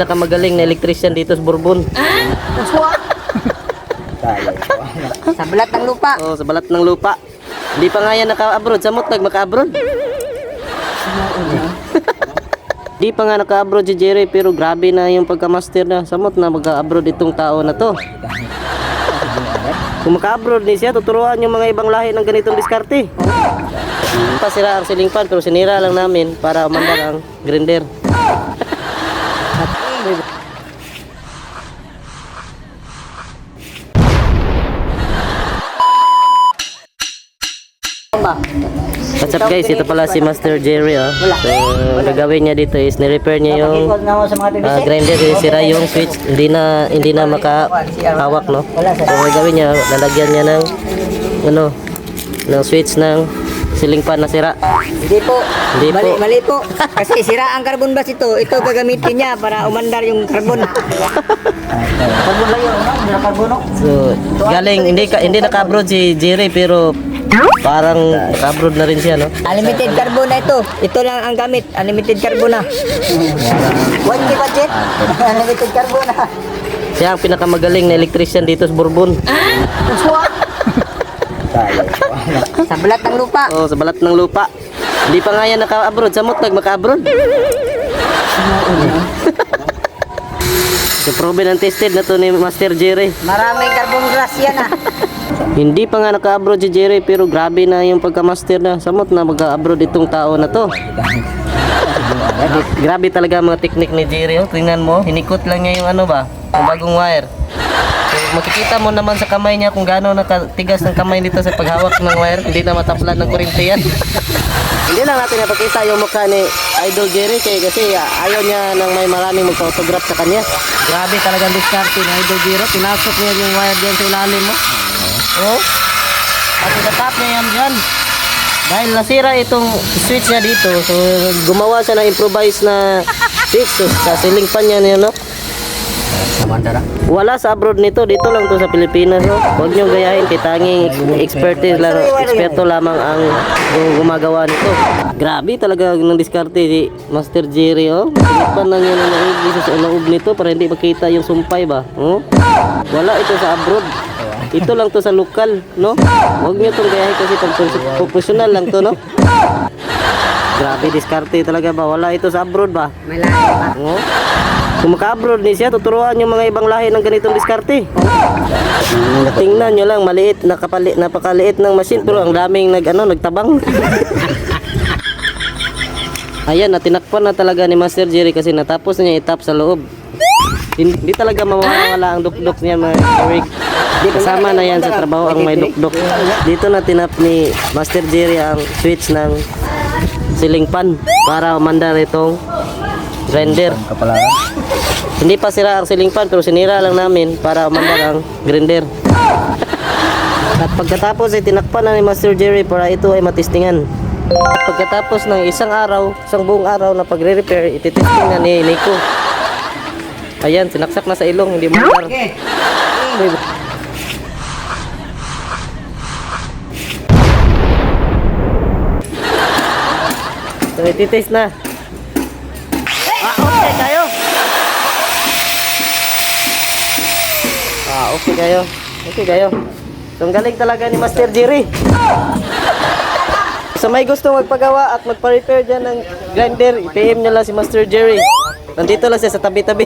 Nakamagaling na electrician dito sa Bourbon. Sa balat ng lupa. Oh, sa balat ng lupa. Hindi pa nga yan naka-abroad. Samot maka-abroad. Di pa nga naka-abroad si Jerry, pero grabe na yung pagka-master na. Samot na mag-abroad itong tao na to. Kung maka-abroad ni siya, tuturuan yung mga ibang lahi ng ganitong diskarte. Pasira ang ceiling fan, pero sinira lang namin para umandar ang grinder. What's up guys, ito pala si Master Jerry. So, ang gagawin niya dito is ni-repair niya yung grinder. Sira yung switch, hindi na makahawak, no? So, ang gagawin niya, lalagyan niya ng ng switch ng ceiling fan na sira. Hindi po. Mali po. Kasi sira ang carbon bus ito. Ito gagamitin niya para umandar yung carbon. Carbon lang yun, no? Hindi na carbon, no? So, galing, hindi naka-abroad si Jerry, pero parang naka-abroad na rin siya, no? Unlimited carbon na ito. Ito lang ang gamit. Unlimited carbon na. 1K budget. Unlimited carbon na. Siya ang pinakamagaling na electrician dito sa Bourbon. Sa balat ng lupa. Oh, sa balat ng lupa. Hindi pa nga yan naka-abroad. Samot maka-abroad. So, proven and tested na to ni Master Jerry. Maraming carbon gas yan ah. Hindi pa nga naka-abroad si Jerry, pero grabe na yung pagka-master na. Samot na mag-abroad itong tao na to. Grabe talaga mga teknik ni Jerry. Oh. Tingnan mo, hinikot lang niya yung yung bagong wire. So, makikita mo naman sa kamay niya kung gaano nakatigas ng kamay nito sa paghawak ng wire. Hindi na mataplan ng kuryente yan. Hindi lang natin napakita yung mukha ni Idol Jerry kasi ayaw niya nang may maraming magpa-autograph sa kanya. Grabe talagang diskarte ni Idol Jerry. Pinasok niya yung wire dyan sa ilalim mo. Oh. At itatap niya yan dyan. Dahil nasira itong switch niya dito, so gumawa siya ng improvised na switch sa ceiling fan niya, no? Wala sa abroad nito, dito lang to sa Pilipinas, no? Huwag nyo gayahin, kay tanging eksperto lamang ang gumagawa nito. Grabe talaga ng diskarte ni Master Jerry, oh. Pinipan na niya na naigli sa loob nito para hindi makita yung sumpay ba, oh? Wala ito sa abroad. Ito lang to sa lokal, no? Huwag nyo itong gayahin kasi professional lang to, no? Grabe diskarte talaga ba? Wala ito sa abroad ba? Malaki pa. Oh? Kung maka-abroad ni siya, tuturuan yung mga ibang lahi ng ganitong diskarte. Tingnan nyo lang, maliit, napakaliit ng machine, pero ang daming nagtabang. Ayan, natinakpan na talaga ni Master Jerry kasi natapos na niya itap sa loob. Hindi talaga mawawala ang dukdok niya, mga Eric. Kasama na yan sa trabaho ang may dukdok. Dito na tinap ni Master Jerry ang switch ng ceiling fan para umandar itong grinder. Hindi pa sira ang ceiling fan, pero sinira lang namin para umandar ang grinder. At pagkatapos ay tinakpan na ni Master Jerry para ito ay matistingan. At pagkatapos ng isang buong araw na pagre-repair, ititesting na ni Nico. Ayan, sinaksak na sa ilong, hindi umandar. So, ititest na. Okay kayo. Okay kayo. Okay kayo. So, ang galing talaga ni Master Jerry. So, may gusto magpagawa at magpa-repair dyan ng grinder, i-PM nyo lang si Master Jerry. Nandito lang siya sa tabi-tabi.